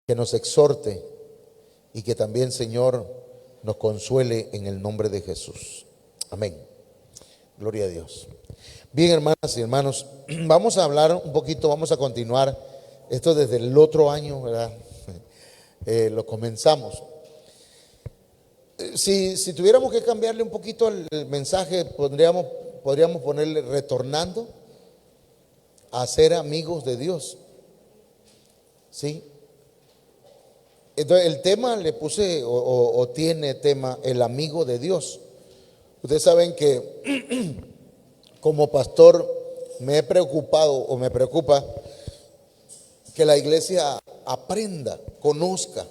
que nos exhorte y que también, Señor, nos consuele en el nombre de Jesús. Amén. Gloria a Dios. Bien, hermanas y hermanos, vamos a hablar un poquito, vamos a continuar esto desde el otro año, ¿verdad? Lo comenzamos. Si tuviéramos que cambiarle un poquito el mensaje, podríamos ponerle retornando a ser amigos de Dios. ¿Sí? Entonces el tema le puse o tiene tema el amigo de Dios. Ustedes saben que como pastor me he preocupado o me preocupa que la iglesia aprenda, conozca,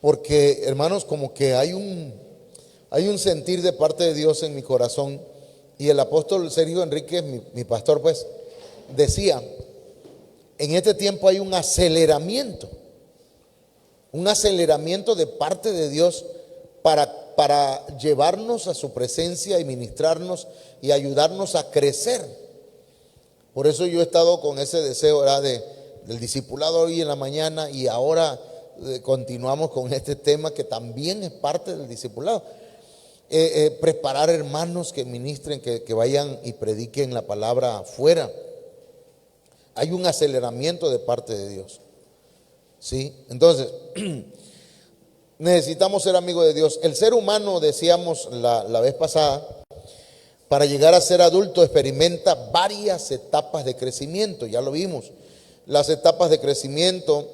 porque hermanos, como que hay un sentir de parte de Dios en mi corazón. Y el apóstol Sergio Enríquez, mi pastor, pues decía, en este tiempo hay un aceleramiento de parte de Dios para llevarnos a su presencia y ministrarnos y ayudarnos a crecer. Por eso yo he estado con ese deseo, ¿verdad?, del discipulado hoy en la mañana, y ahora continuamos con este tema que también es parte del discipulado. Preparar hermanos que ministren, que vayan y prediquen la palabra afuera. Hay un aceleramiento de parte de Dios. ¿Sí? Entonces, necesitamos ser amigos de Dios. El ser humano, decíamos la vez pasada, para llegar a ser adulto experimenta varias etapas de crecimiento. Ya lo vimos. Las etapas de crecimiento: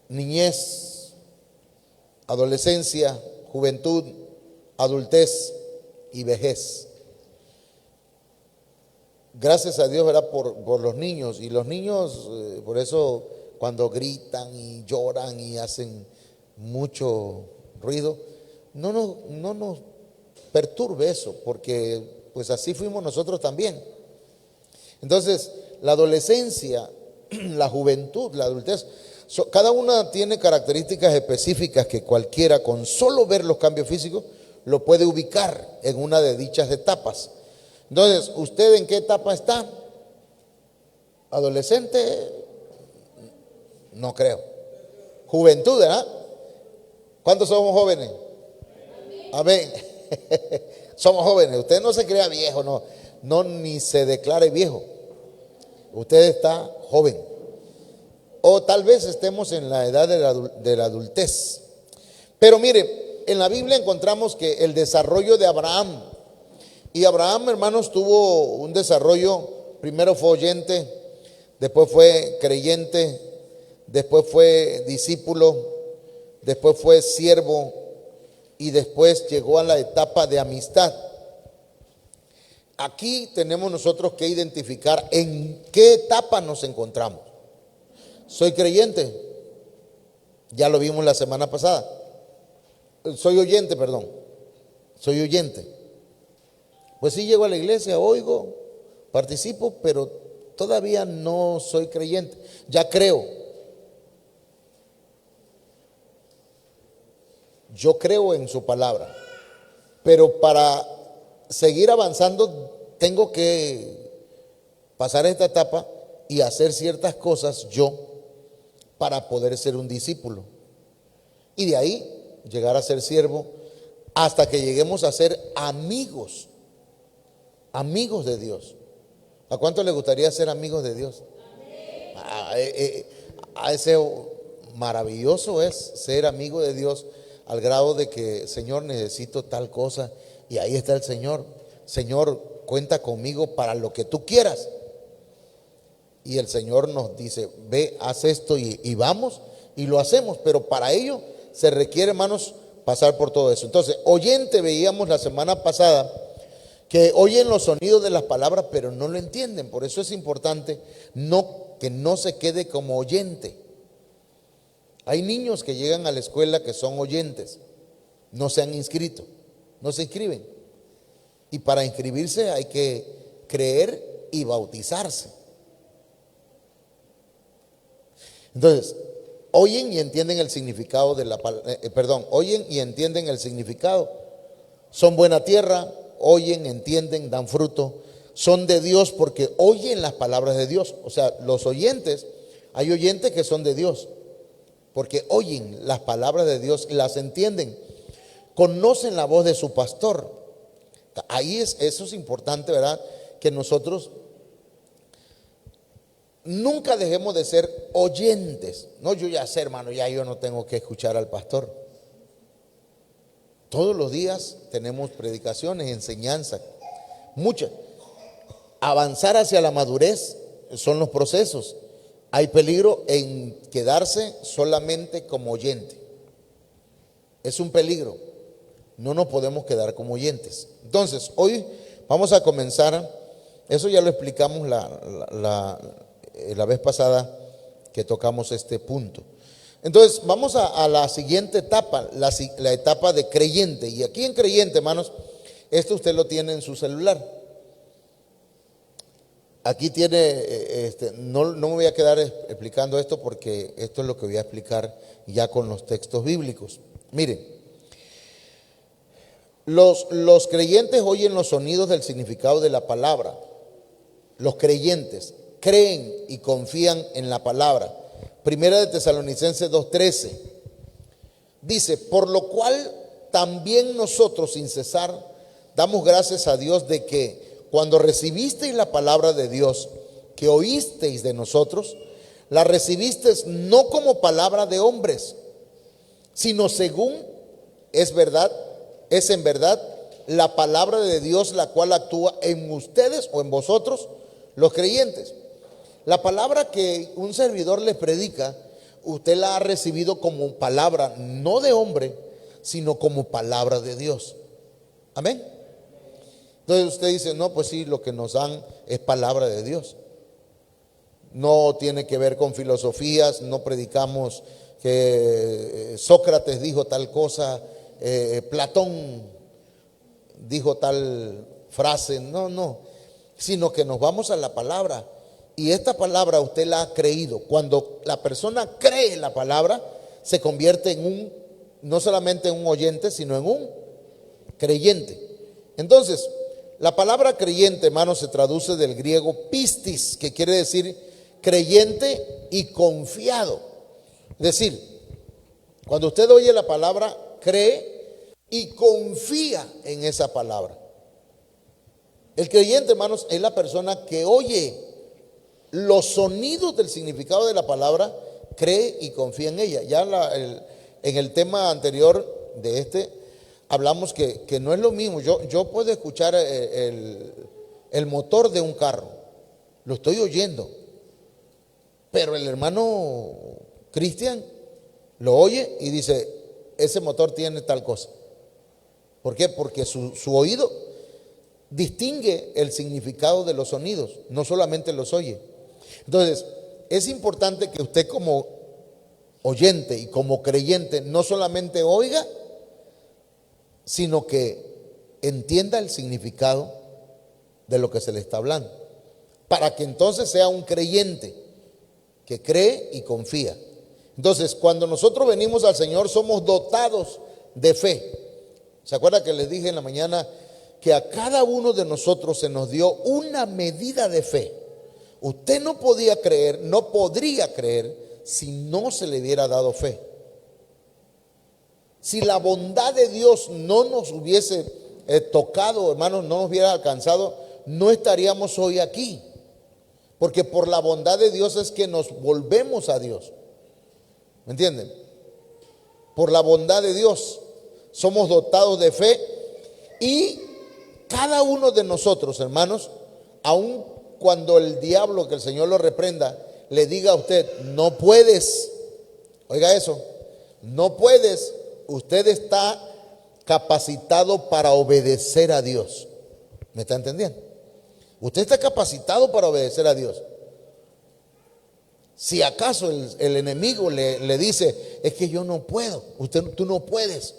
niñez, adolescencia, juventud, adultez y vejez. Gracias a Dios, ¿verdad?, por los niños. Y los niños, por eso cuando gritan y lloran y hacen mucho ruido, no nos perturbe eso, porque pues así fuimos nosotros también. Entonces, la adolescencia, la juventud, la adultez, cada una tiene características específicas que cualquiera, con solo ver los cambios físicos, lo puede ubicar en una de dichas etapas. Entonces, ¿usted en qué etapa está? ¿Adolescente? No creo. Juventud, ¿verdad? ¿Cuántos somos jóvenes? Amén. Somos jóvenes. Usted no se crea viejo, no ni se declare viejo. Usted está joven. O tal vez estemos en la edad de la adultez. Pero mire, en la Biblia encontramos que el desarrollo de Abraham, y Abraham, hermanos, tuvo un desarrollo. Primero fue oyente, después fue creyente, después fue discípulo, después fue siervo y después llegó a la etapa de amistad. Aquí tenemos nosotros que identificar en qué etapa nos encontramos. Soy creyente, ya lo vimos la semana pasada. Soy oyente. Pues sí, llego a la iglesia, oigo, participo, pero todavía no soy creyente. Ya creo. Yo creo en su palabra, pero para seguir avanzando tengo que pasar esta etapa y hacer ciertas cosas yo para poder ser un discípulo. Y de ahí llegar a ser siervo hasta que lleguemos a ser amigos de Dios. ¿A cuánto le gustaría ser amigos de Dios? A ese maravilloso es ser amigo de Dios, al grado de que, Señor, necesito tal cosa, y ahí está el Señor. Señor, cuenta conmigo para lo que tú quieras. Y el Señor nos dice, ve, haz esto, y vamos y lo hacemos. Pero para ello se requiere, hermanos, pasar por todo eso. Entonces, oyente, veíamos la semana pasada que oyen los sonidos de las palabras, pero no lo entienden. Por eso es importante que no se quede como oyente. Hay niños que llegan a la escuela que son oyentes, no se han inscrito, no se inscriben. Y para inscribirse hay que creer y bautizarse. Entonces, oyen y entienden el significado de la palabra, oyen y entienden el significado. Son buena tierra, oyen, entienden, dan fruto. Son de Dios porque oyen las palabras de Dios. O sea, los oyentes, hay oyentes que son de Dios, porque oyen las palabras de Dios y las entienden, conocen la voz de su pastor. Eso es importante, ¿verdad? Que nosotros nunca dejemos de ser oyentes. No, yo ya sé, hermano, ya yo no tengo que escuchar al pastor. Todos los días tenemos predicaciones, enseñanza, muchas. Avanzar hacia la madurez son los procesos. Hay peligro en quedarse solamente como oyente. Es un peligro. No nos podemos quedar como oyentes. Entonces, hoy vamos a comenzar. Eso ya lo explicamos la vez pasada que tocamos este punto. Entonces, vamos a la siguiente etapa, la etapa de creyente. Y aquí en creyente, hermanos, esto usted lo tiene en su celular. Aquí tiene, no me voy a quedar explicando esto porque esto es lo que voy a explicar ya con los textos bíblicos. Miren, los creyentes oyen los sonidos del significado de la palabra. Los creyentes creen y confían en la palabra. Primera de Tesalonicenses 2:13 dice: por lo cual también nosotros sin cesar damos gracias a Dios de que cuando recibisteis la palabra de Dios que oísteis de nosotros, la recibisteis no como palabra de hombres, sino según es en verdad la palabra de Dios, la cual actúa en ustedes o en vosotros, los creyentes. La palabra que un servidor le predica, usted la ha recibido como palabra no de hombre, sino como palabra de Dios. Amén. Entonces usted dice: no, pues sí, lo que nos dan es palabra de Dios. No tiene que ver con filosofías, no predicamos que Sócrates dijo tal cosa, Platón dijo tal frase, no, sino que nos vamos a la palabra. Y esta palabra usted la ha creído. Cuando la persona cree la palabra, se convierte en no solamente en un oyente, sino en un creyente. Entonces, la palabra creyente, hermano, se traduce del griego pistis, que quiere decir creyente y confiado. Es decir, cuando usted oye la palabra, cree y confía en esa palabra. El creyente, hermanos, es la persona que oye los sonidos del significado de la palabra, cree y confía en ella. Ya en el tema anterior de hablamos que no es lo mismo. Yo puedo escuchar el motor de un carro, lo estoy oyendo, pero el hermano Cristian lo oye y dice: ese motor tiene tal cosa. ¿Por qué? Porque su oído distingue el significado de los sonidos, no solamente los oye. Entonces, es importante que usted como oyente y como creyente no solamente oiga, sino que entienda el significado de lo que se le está hablando, para que entonces sea un creyente que cree y confía. Entonces, cuando nosotros venimos al Señor, somos dotados de fe. ¿Se acuerda que les dije en la mañana que a cada uno de nosotros se nos dio una medida de fe? Usted no podría creer si no se le hubiera dado fe. Si la bondad de Dios no nos hubiese tocado, hermanos, no nos hubiera alcanzado, no estaríamos hoy aquí. Porque por la bondad de Dios es que nos volvemos a Dios. ¿Me entienden? Por la bondad de Dios somos dotados de fe, y cada uno de nosotros, hermanos, aun cuando el diablo, que el Señor lo reprenda, le diga a usted: no puedes, oiga eso, no puedes, usted está capacitado para obedecer a Dios. ¿Me está entendiendo? Usted está capacitado para obedecer a Dios. Si acaso el enemigo le dice: es que yo no puedo, tú no puedes,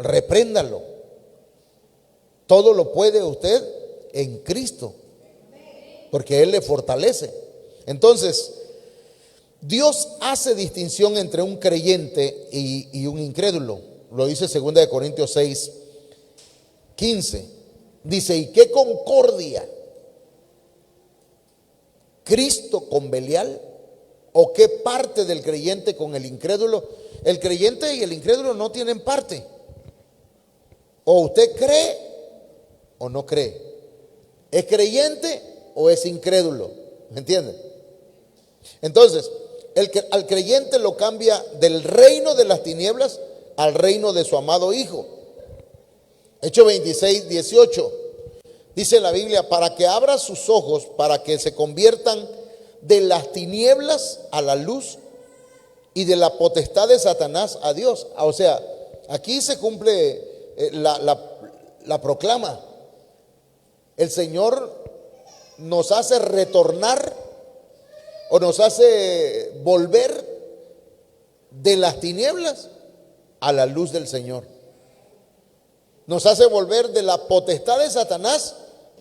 repréndalo. Todo lo puede usted en Cristo, porque Él le fortalece. Entonces, Dios hace distinción entre un creyente y un incrédulo. Lo dice 2 Corintios 6:15. Dice: ¿y qué concordia? ¿Cristo con Belial ¿O qué parte del creyente con el incrédulo? El creyente y el incrédulo no tienen parte. O usted cree o no cree. ¿Es creyente o es incrédulo? ¿Me entienden? Entonces, al creyente lo cambia del reino de las tinieblas al reino de su amado Hijo. Hechos 26, 18. Dice la Biblia, para que abra sus ojos, para que se conviertan de las tinieblas a la luz y de la potestad de Satanás a Dios. O sea, aquí se cumple la proclama. El Señor nos hace retornar o nos hace volver de las tinieblas a la luz del Señor. Nos hace volver de la potestad de Satanás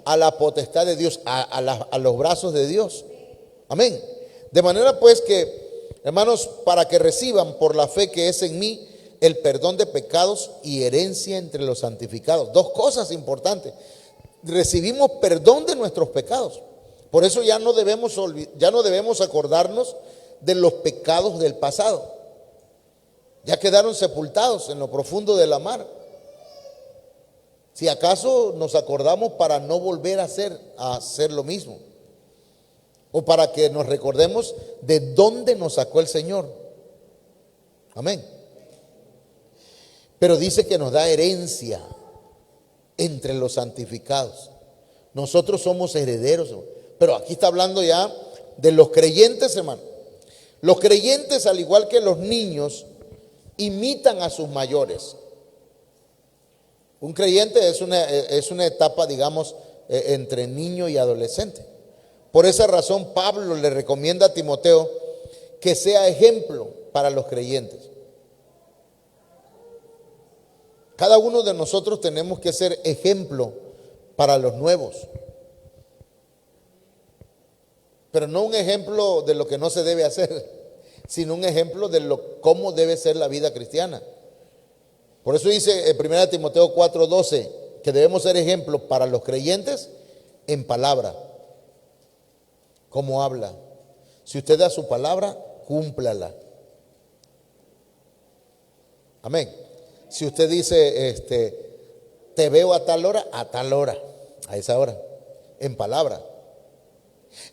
a la potestad de Dios, a los brazos de Dios. Amén. De manera pues que, hermanos, para que reciban por la fe que es en mí el perdón de pecados y herencia entre los santificados. Dos cosas importantes. Recibimos perdón de nuestros pecados. Por eso ya no debemos acordarnos de los pecados del pasado. Ya quedaron sepultados en lo profundo de la mar. Si acaso nos acordamos para no volver a hacer lo mismo. O para que nos recordemos de dónde nos sacó el Señor. Amén. Pero dice que nos da herencia entre los santificados. Nosotros somos herederos. Pero aquí está hablando ya de los creyentes, hermano. Los creyentes, al igual que los niños, imitan a sus mayores. Un creyente es una etapa, digamos, entre niño y adolescente. Por esa razón, Pablo le recomienda a Timoteo que sea ejemplo para los creyentes. Cada uno de nosotros tenemos que ser ejemplo para los nuevos. Pero no un ejemplo de lo que no se debe hacer, sino un ejemplo de cómo debe ser la vida cristiana. Por eso dice en 1 Timoteo 4:12 que debemos ser ejemplo para los creyentes en palabra. ¿Cómo habla? Si usted da su palabra, cúmplala. Amén. Si usted dice, te veo a tal hora, a esa hora, en palabra.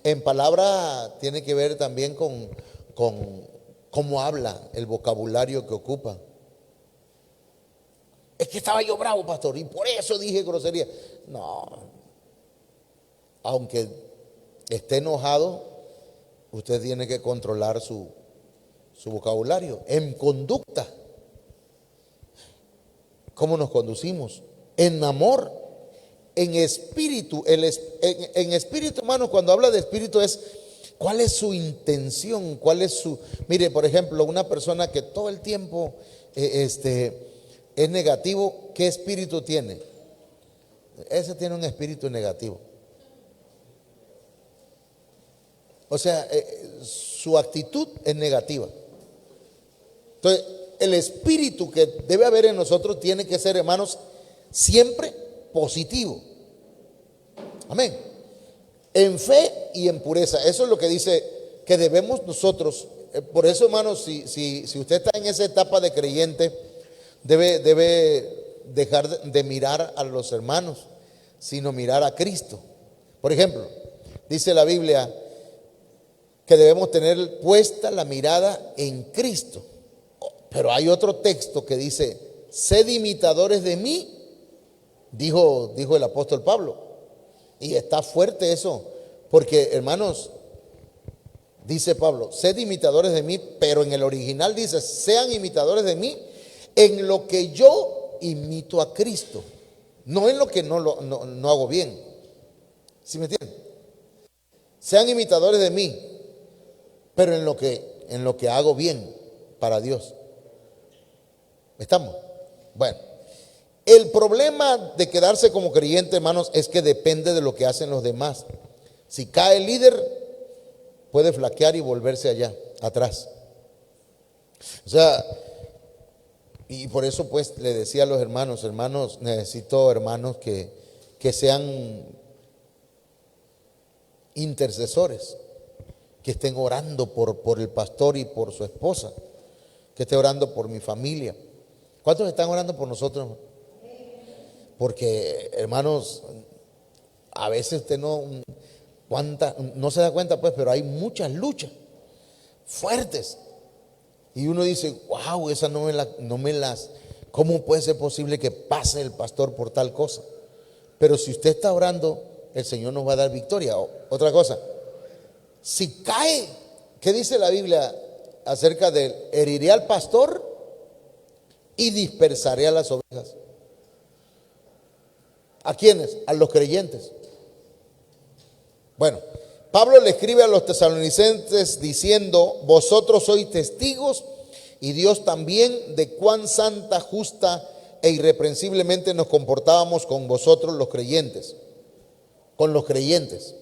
En palabra tiene que ver también con cómo habla, el vocabulario que ocupa. Es que estaba yo bravo, pastor, y por eso dije grosería. No, aunque esté enojado, usted tiene que controlar su vocabulario. En conducta, ¿cómo nos conducimos? En amor, en espíritu. En espíritu, hermano, cuando habla de espíritu es ¿cuál es su intención? ¿Cuál es su...? Mire, por ejemplo, una persona que todo el tiempo es negativo, ¿qué espíritu tiene? Ese tiene un espíritu negativo. O sea, su actitud es negativa. Entonces, el espíritu que debe haber en nosotros tiene que ser, hermanos, siempre positivo. Amén. En fe y en pureza. Eso es lo que dice que debemos nosotros. Por eso, hermanos, si usted está en esa etapa de creyente, debe dejar de mirar a los hermanos, sino mirar a Cristo. Por ejemplo, dice la Biblia que debemos tener puesta la mirada en Cristo. Pero hay otro texto que dice, sed imitadores de mí, dijo el apóstol Pablo. Y está fuerte eso, porque hermanos, dice Pablo, sed imitadores de mí, pero en el original dice, sean imitadores de mí en lo que yo imito a Cristo, no en lo que no hago bien. ¿Sí me entienden? Sean imitadores de mí, pero en lo que hago bien para Dios. ¿Estamos? Bueno, el problema de quedarse como creyente, hermanos, es que depende de lo que hacen los demás. Si cae el líder, puede flaquear y volverse allá, atrás. O sea, y por eso pues le decía a los hermanos, necesito hermanos que sean intercesores. que estén orando por el pastor y por su esposa, que esté orando por mi familia. ¿Cuántos están orando por nosotros? Porque, hermanos, a veces usted no se da cuenta, pues, pero hay muchas luchas fuertes. Y uno dice, wow, esa no me las, ¿cómo puede ser posible que pase el pastor por tal cosa? Pero si usted está orando, el Señor nos va a dar victoria. Otra cosa, si cae, ¿qué dice la Biblia acerca de heriré al pastor y dispersaré a las ovejas? ¿A quiénes? A los creyentes. Bueno, Pablo le escribe a los tesalonicenses diciendo, vosotros sois testigos y Dios también de cuán santa, justa e irreprensiblemente nos comportábamos con vosotros los creyentes. Con los creyentes.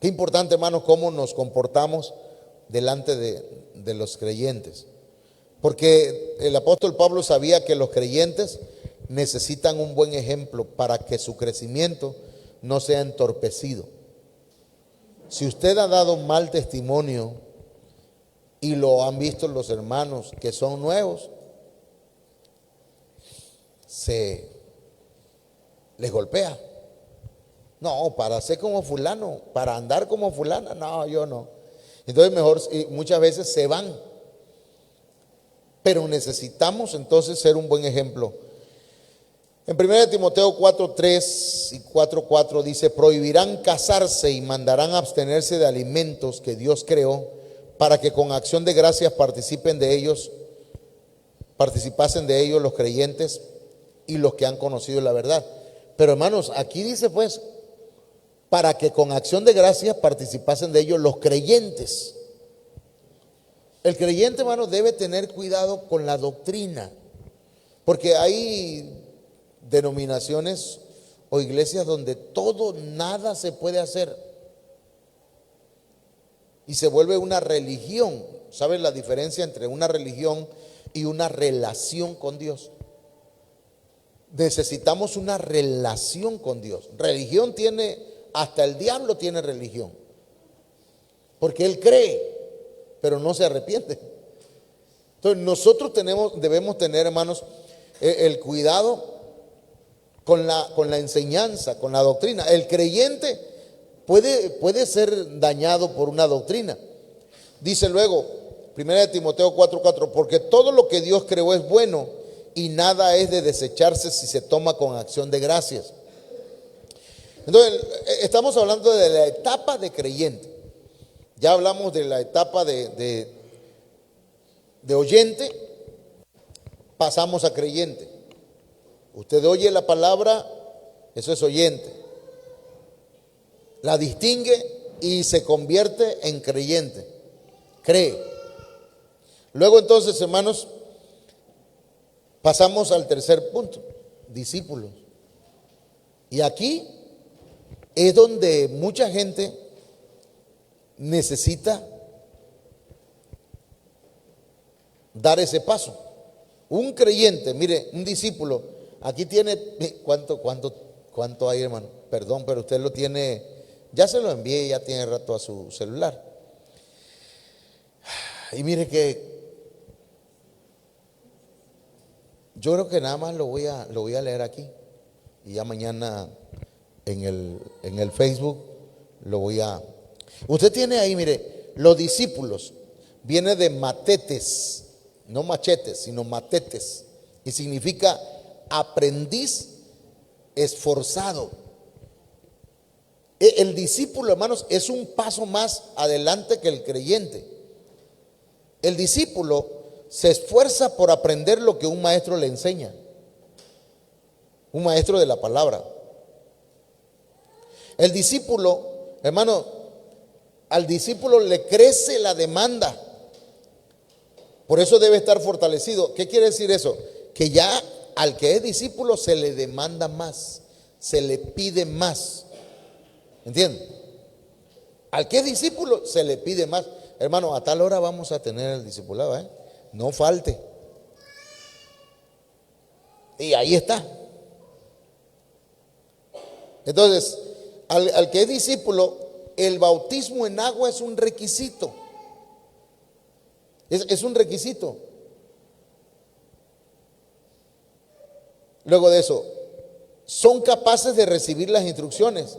Qué importante, hermanos, cómo nos comportamos delante de los creyentes. Porque el apóstol Pablo sabía que los creyentes necesitan un buen ejemplo para que su crecimiento no sea entorpecido. Si usted ha dado mal testimonio y lo han visto los hermanos que son nuevos, se les golpea. No, para ser como fulano, para andar como fulana, no, yo no. Entonces mejor, muchas veces se van. Pero necesitamos entonces ser un buen ejemplo. En 1 Timoteo 4:3 y 4:4 dice, prohibirán casarse y mandarán abstenerse de alimentos que Dios creó para que con acción de gracias participasen de ellos los creyentes y los que han conocido la verdad. Pero hermanos, aquí dice pues, para que con acción de gracias participasen de ellos los creyentes. El creyente, hermano, debe tener cuidado con la doctrina, porque hay denominaciones o iglesias donde nada se puede hacer y se vuelve una religión. ¿Sabes la diferencia entre una religión y una relación con Dios? Necesitamos una relación con Dios. Religión tiene, hasta el diablo tiene religión, porque él cree pero no se arrepiente. Entonces nosotros debemos tener, hermanos, el cuidado con la enseñanza, con la doctrina. El creyente puede ser dañado por una doctrina. Dice luego, 1 Timoteo 4:4, porque todo lo que Dios creó es bueno y nada es de desecharse si se toma con acción de gracias. Entonces, estamos hablando de la etapa de creyente. Ya hablamos de la etapa de oyente, pasamos a creyente. Usted oye la palabra, eso es oyente. La distingue y se convierte en creyente. Cree. Luego entonces, hermanos, pasamos al tercer punto, discípulos. Y aquí es donde mucha gente necesita dar ese paso. Un creyente, mire, un discípulo, aquí tiene, ¿cuánto hay, hermano? Perdón, pero usted lo tiene, ya se lo envié, ya tiene rato a su celular. Y mire que yo creo que nada más lo voy a leer aquí y ya mañana en el Facebook lo voy a... Usted tiene ahí, mire, los discípulos, viene de matetes, no machetes, sino matetes, y significa aprendiz esforzado. El discípulo, hermanos, es un paso más adelante que el creyente. El discípulo se esfuerza por aprender lo que un maestro le enseña, un maestro de la palabra. El discípulo, hermano, al discípulo le crece la demanda, por eso debe estar fortalecido. ¿Qué quiere decir eso? Que ya al que es discípulo se le demanda más, se le pide más. ¿Entienden? Al que es discípulo se le pide más. Hermano, a tal hora vamos a tener el discipulado, no falte. Y ahí está. Entonces, al que es discípulo el bautismo en agua es un requisito. Es un requisito. Luego de eso, son capaces de recibir las instrucciones.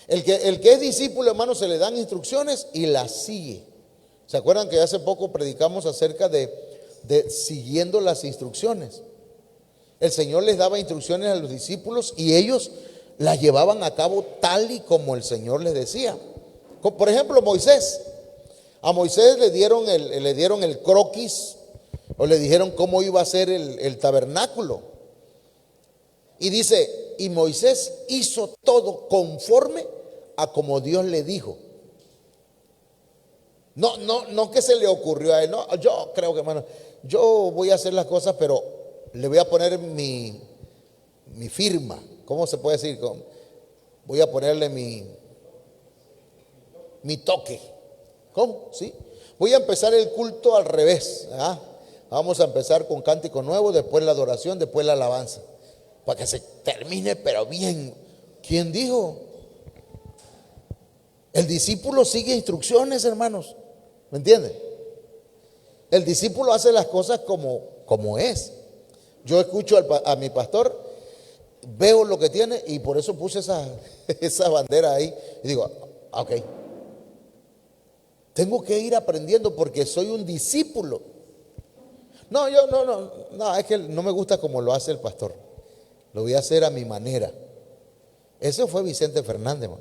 El que es discípulo, hermano, se le dan instrucciones y las sigue. ¿Se acuerdan que hace poco predicamos acerca de siguiendo las instrucciones? El Señor les daba instrucciones a los discípulos y ellos las llevaban a cabo tal y como el Señor les decía. Por ejemplo, Moisés. A Moisés le dieron el croquis, o le dijeron cómo iba a ser el tabernáculo. Y dice, y Moisés hizo todo conforme a como Dios le dijo. No que se le ocurrió a él. No, yo creo que, hermano, yo voy a hacer las cosas, pero le voy a poner mi firma. ¿Cómo se puede decir? Voy a ponerle mi toque. ¿Cómo? ¿Sí? Voy a empezar el culto al revés. Vamos a empezar con cántico nuevo, después la adoración, después la alabanza, para que se termine pero bien. ¿Quién dijo? El discípulo sigue instrucciones, hermanos. ¿Me entienden? El discípulo hace las cosas como es. Yo escucho a mi pastor, veo lo que tiene y por eso puse esa bandera ahí y digo, ok, tengo que ir aprendiendo porque soy un discípulo. No, es que no me gusta como lo hace el pastor. Lo voy a hacer a mi manera. Ese fue Vicente Fernández, man.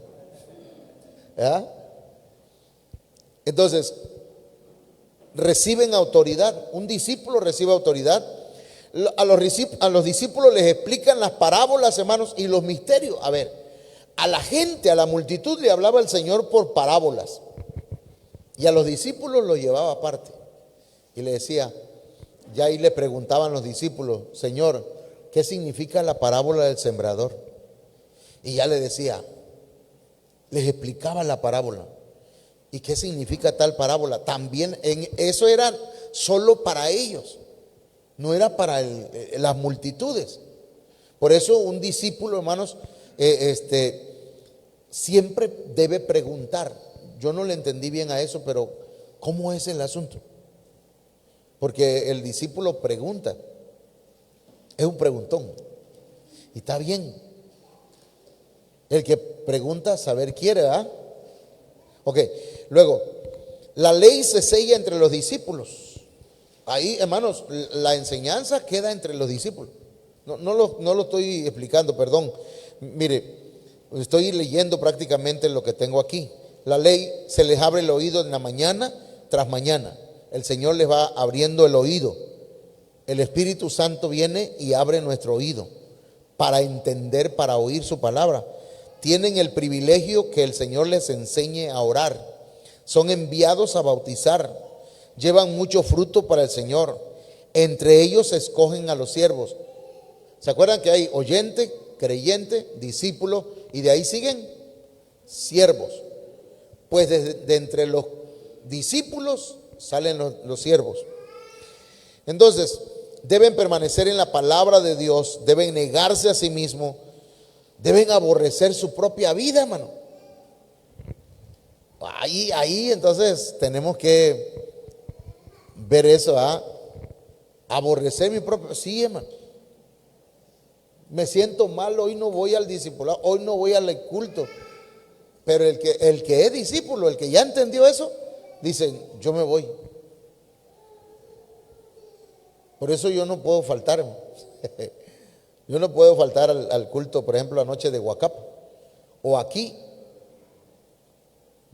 ¿Verdad? Entonces, reciben autoridad. Un discípulo recibe autoridad. A los discípulos les explican las parábolas, hermanos, y los misterios. A ver, a la gente, a la multitud le hablaba el Señor por parábolas. Y a los discípulos los llevaba aparte. Y le decía, ya ahí le preguntaban los discípulos, Señor, ¿qué significa la parábola del sembrador? Y ya le decía, les explicaba la parábola. ¿Y qué significa tal parábola? También eso era solo para ellos, no era para las multitudes. Por eso un discípulo, hermanos, siempre debe preguntar. Yo no le entendí bien a eso, pero ¿cómo es el asunto? Porque el discípulo pregunta, es un preguntón, y está bien. El que pregunta, saber quiere, ¿verdad? Ok, luego, la ley se sella entre los discípulos. Ahí, hermanos, la enseñanza queda entre los discípulos. No lo estoy explicando, perdón. Mire, estoy leyendo prácticamente lo que tengo aquí. La ley se les abre el oído en la mañana tras mañana. El Señor les va abriendo el oído. El Espíritu Santo viene y abre nuestro oído para entender, para oír su palabra. Tienen el privilegio que el Señor les enseñe a orar. Son enviados a bautizar. Llevan mucho fruto para el Señor. Entre ellos se escogen a los siervos. ¿Se acuerdan que hay oyente, creyente, discípulo y de ahí siguen siervos? Pues de entre los discípulos salen los siervos. Entonces, deben permanecer en la palabra de Dios, deben negarse a sí mismos, deben aborrecer su propia vida, hermano. Ahí entonces tenemos que ver eso, aborrecer mi propio, sí, hermano. Me siento mal, hoy no voy al discipulado, hoy no voy al culto. Pero el que es discípulo, el que ya entendió eso, dice, yo me voy. Por eso yo no puedo faltar. Yo no puedo faltar al culto, por ejemplo, la noche de Huacapa. O aquí.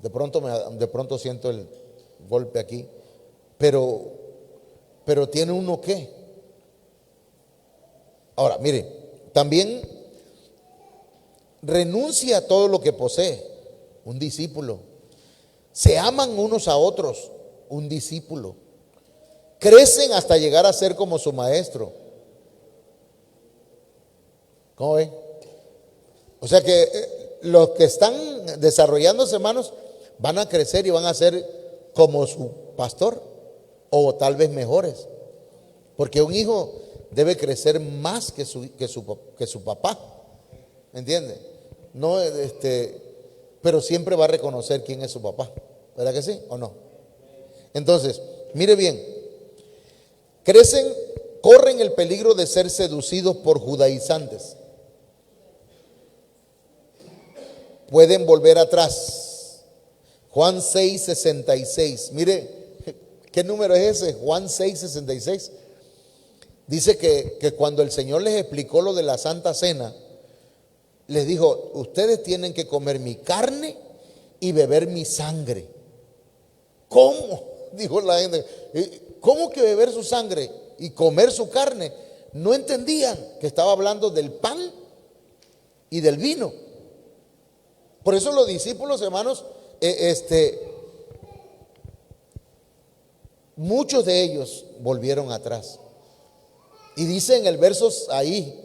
De pronto siento el golpe aquí. Pero tiene uno que. Ahora, mire, también renuncia a todo lo que posee. Un discípulo. Se aman unos a otros. Un discípulo. Crecen hasta llegar a ser como su maestro. ¿Cómo ven? O sea que los que están desarrollándose, hermanos, van a crecer y van a ser como su pastor o tal vez mejores. Porque un hijo debe crecer más que su papá. ¿Me entiende? no, pero siempre va a reconocer quién es su papá, ¿verdad que sí o no? Entonces, mire bien, corren el peligro de ser seducidos por judaizantes. Pueden volver atrás. Juan 6:66. Mire, ¿qué número es ese? Juan 6:66. Dice que cuando el Señor les explicó lo de la Santa Cena, les dijo: ustedes tienen que comer mi carne y beber mi sangre. ¿Cómo? Dijo la gente. ¿Cómo que beber su sangre y comer su carne? No entendían que estaba hablando del pan y del vino. Por eso los discípulos, hermanos, muchos de ellos volvieron atrás. Y dice en el verso ahí: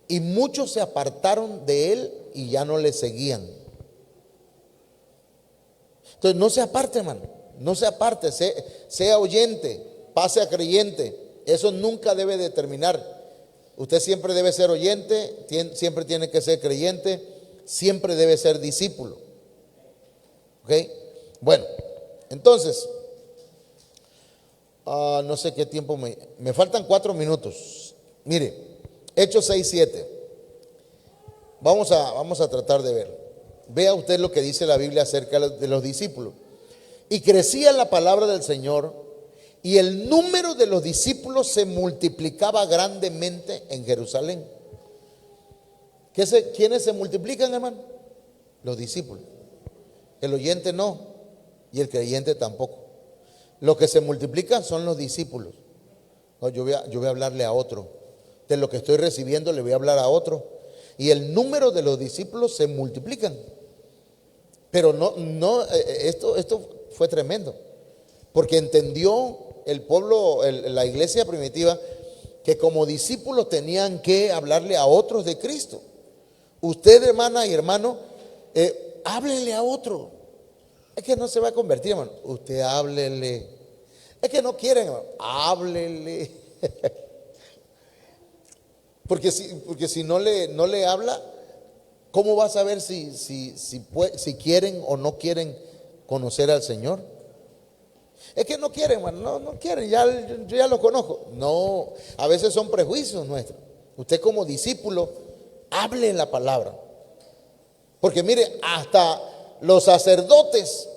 y muchos se apartaron de él y ya no le seguían. Entonces no se aparte, hermano, no se aparte, sea oyente, pase a creyente. Eso nunca debe determinar. Usted siempre debe ser oyente, siempre tiene que ser creyente, siempre debe ser discípulo. ¿Ok? Bueno, entonces, no sé qué tiempo me faltan 4 minutos. Mire, Hechos 6:7. Vamos a tratar de ver. Vea usted lo que dice la Biblia acerca de los discípulos. Y crecía la palabra del Señor, y el número de los discípulos se multiplicaba grandemente en Jerusalén. ¿Quiénes se multiplican, hermano? Los discípulos. El oyente no, y el creyente tampoco. Lo que se multiplican son los discípulos. No, yo voy a hablarle a otro. De lo que estoy recibiendo le voy a hablar a otro. Y el número de los discípulos se multiplican. Pero esto fue tremendo. Porque entendió el pueblo, la iglesia primitiva, que como discípulos tenían que hablarle a otros de Cristo. Usted, hermana y hermano, háblele a otro. Es que no se va a convertir, hermano. Usted háblele. Es que no quieren, hermano. Háblele. Porque si no le habla, ¿cómo va a saber si quieren o no quieren conocer al Señor? Es que no quieren, hermano. No quieren, yo ya lo conozco. No, a veces son prejuicios nuestros. Usted como discípulo, hable la palabra. Porque mire, hasta los sacerdotes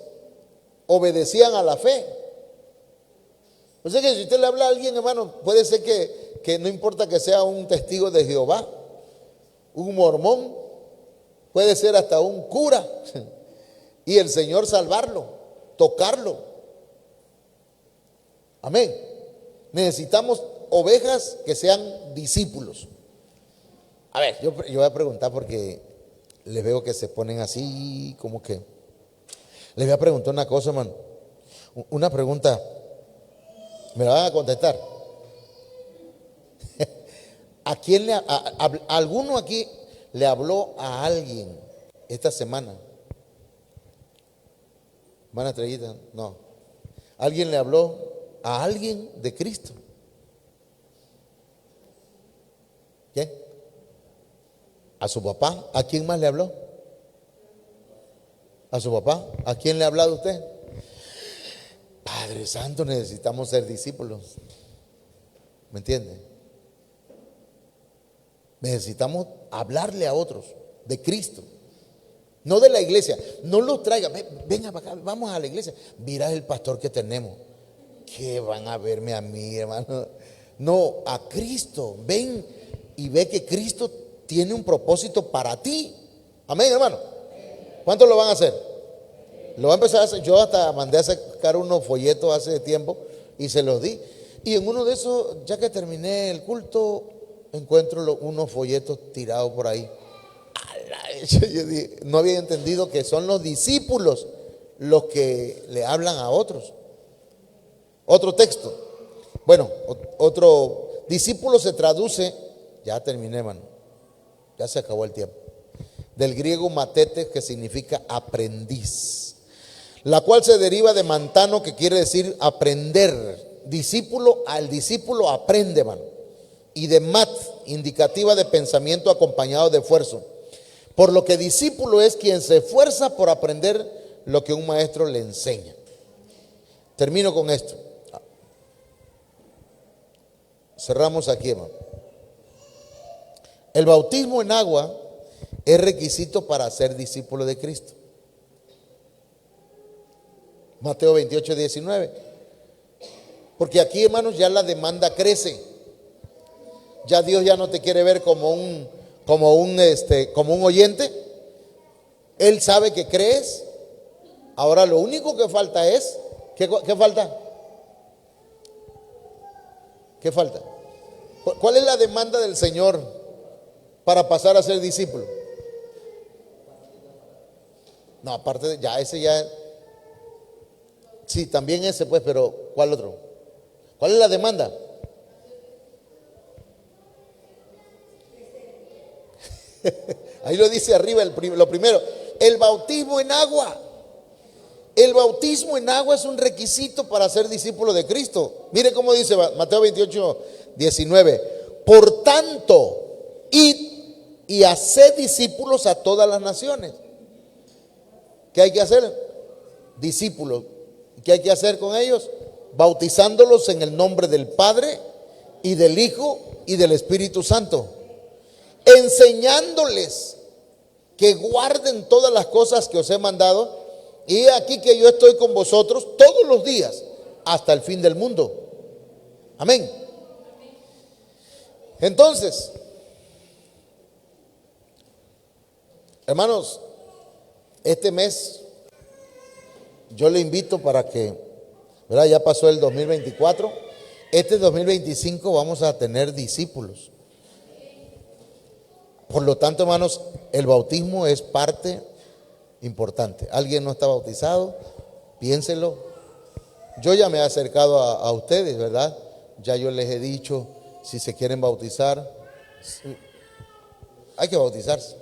obedecían a la fe. O sea que si usted le habla a alguien, hermano, puede ser que no importa que sea un testigo de Jehová, un mormón, puede ser hasta un cura, y el Señor salvarlo, tocarlo. Amén. Necesitamos ovejas que sean discípulos. A ver, yo voy a preguntar porque les veo que se ponen así, como que. Les voy a preguntar una cosa, hermano. Una pregunta. ¿Me la van a contestar? ¿Alguno aquí le habló a alguien esta semana? ¿Hermana Estrellita? No. ¿Alguien le habló a alguien de Cristo? ¿Quién? ¿A su papá? ¿A quién más le habló? ¿A su papá? ¿A quién le ha hablado usted? Padre Santo, necesitamos ser discípulos. ¿Me entiende? Necesitamos hablarle a otros de Cristo, no de la iglesia. No los traiga, venga para acá, vamos a la iglesia. Mira el pastor que tenemos. ¿Qué van a verme a mí, hermano? No, a Cristo. Ven y ve que Cristo tiene un propósito para ti. Amén, hermano. ¿Cuántos lo van a hacer? Lo va a empezar a hacer. Yo hasta mandé a sacar unos folletos hace tiempo y se los di. Y en uno de esos, ya que terminé el culto, encuentro unos folletos tirados por ahí. Yo dije, no había entendido que son los discípulos los que le hablan a otros. Otro texto. Bueno, otro discípulo se traduce, ya terminé, hermano, ya se acabó el tiempo, del griego matete, que significa aprendiz, la cual se deriva de mantano, que quiere decir aprender. Discípulo, al discípulo aprende, hermano. Y de mat, indicativa de pensamiento acompañado de esfuerzo. Por lo que discípulo es quien se esfuerza por aprender lo que un maestro le enseña. Termino con esto. Cerramos aquí, hermano. El bautismo en agua es requisito para ser discípulo de Cristo. Mateo 28, 19. Porque aquí, hermanos, ya la demanda crece. Ya Dios ya no te quiere ver como un oyente. Él sabe que crees. Ahora lo único que falta es, ¿qué falta? ¿Qué falta? ¿Cuál es la demanda del Señor para pasar a ser discípulo? No, aparte de ya ese ya, sí, también ese pues, pero ¿cuál otro? ¿Cuál es la demanda? Ahí lo dice arriba lo primero, el bautismo en agua. El bautismo en agua es un requisito para ser discípulo de Cristo. Mire cómo dice Mateo 28, 19. Por tanto, id y haced discípulos a todas las naciones. ¿Qué hay que hacer? Discípulos. ¿Qué hay que hacer con ellos? Bautizándolos en el nombre del Padre y del Hijo y del Espíritu Santo, enseñándoles que guarden todas las cosas que os he mandado. Y aquí que yo estoy con vosotros todos los días hasta el fin del mundo. Amén. Entonces, hermanos, este mes yo le invito para que, ¿verdad? Ya pasó el 2024. Este 2025 vamos a tener discípulos. Por lo tanto, hermanos, el bautismo es parte importante. ¿Alguien no está bautizado? Piénselo. Yo ya me he acercado a ustedes, ¿verdad? Ya yo les he dicho, si se quieren bautizar, hay que bautizarse.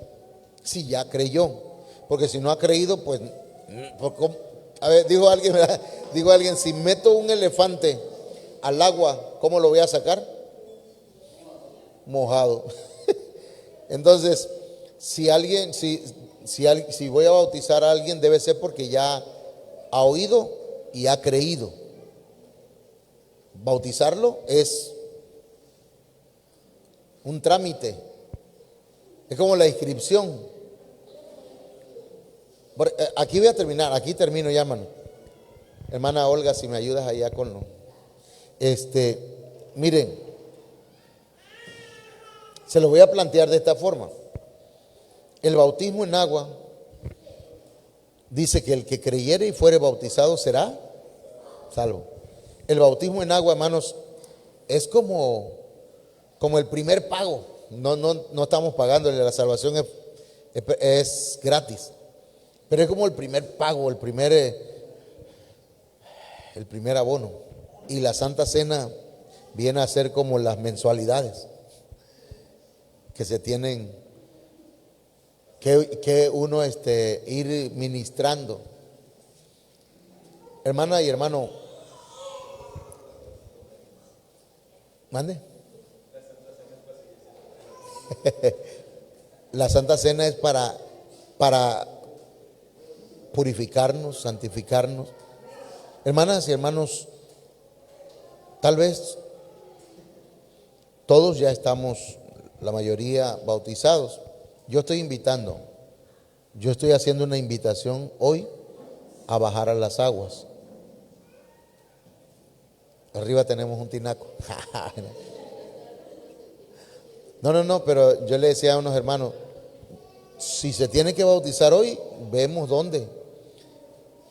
Si ya creyó, porque si no ha creído, pues, a ver, dijo alguien, ¿verdad? Dijo alguien, si meto un elefante al agua, ¿cómo lo voy a sacar? Mojado. Entonces, si voy a bautizar a alguien, debe ser porque ya ha oído y ha creído. Bautizarlo es un trámite, es como la inscripción. Aquí voy a terminar, aquí termino ya, hermano. Hermana Olga, si me ayudas allá con lo. Miren, se lo voy a plantear de esta forma. El bautismo en agua dice que el que creyere y fuere bautizado será salvo. El bautismo en agua, hermanos, es como el primer pago. No estamos pagándole, la salvación es gratis. Pero es como el primer pago, el primer abono. Y la Santa Cena viene a ser como las mensualidades que se tienen que uno ir ministrando. Hermana y hermano, mande. La Santa Cena es para purificarnos, santificarnos. Hermanas y hermanos, tal vez todos ya estamos, la mayoría, bautizados. Yo estoy haciendo una invitación hoy a bajar a las aguas. Arriba tenemos un tinaco. No, pero yo le decía a unos hermanos, si se tiene que bautizar hoy, vemos dónde.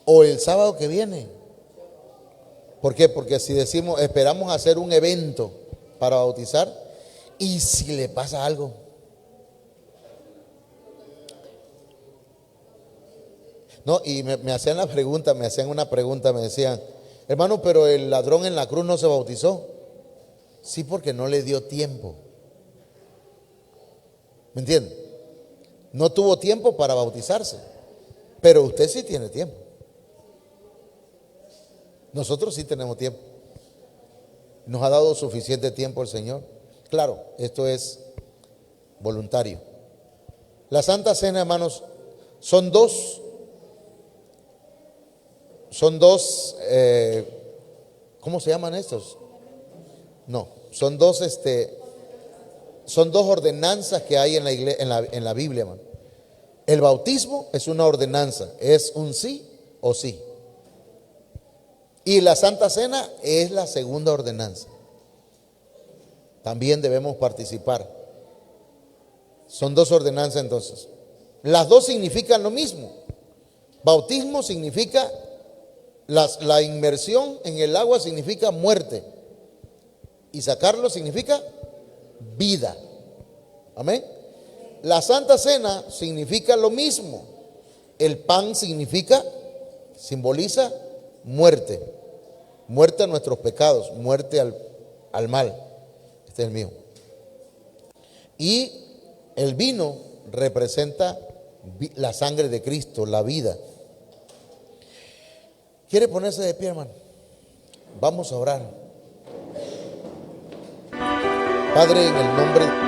O el sábado que viene. ¿Por qué? Porque si decimos, esperamos hacer un evento para bautizar, y si le pasa algo. No, y me hacían una pregunta, me decían, hermano, pero el ladrón en la cruz no se bautizó. Sí, porque no le dio tiempo. ¿Me entiende? No tuvo tiempo para bautizarse, pero usted sí tiene tiempo. Nosotros sí tenemos tiempo. Nos ha dado suficiente tiempo el Señor. Claro, esto es voluntario. La Santa Cena, hermanos, son dos, son dos, ¿cómo se llaman estos? No, son dos, son dos ordenanzas que hay en la en la Biblia, hermano. El bautismo es una ordenanza, es un sí o sí. Y la Santa Cena es la segunda ordenanza. También debemos participar. Son dos ordenanzas entonces. Las dos significan lo mismo. Bautismo significa, la inmersión en el agua significa muerte. Y sacarlo significa vida. Amén. La Santa Cena significa lo mismo. El pan simboliza muerte. Muerte a nuestros pecados, muerte al mal. Este es el mío. Y el vino representa la sangre de Cristo, la vida. ¿Quiere ponerse de pie, hermano? Vamos a orar. Padre, en el nombre de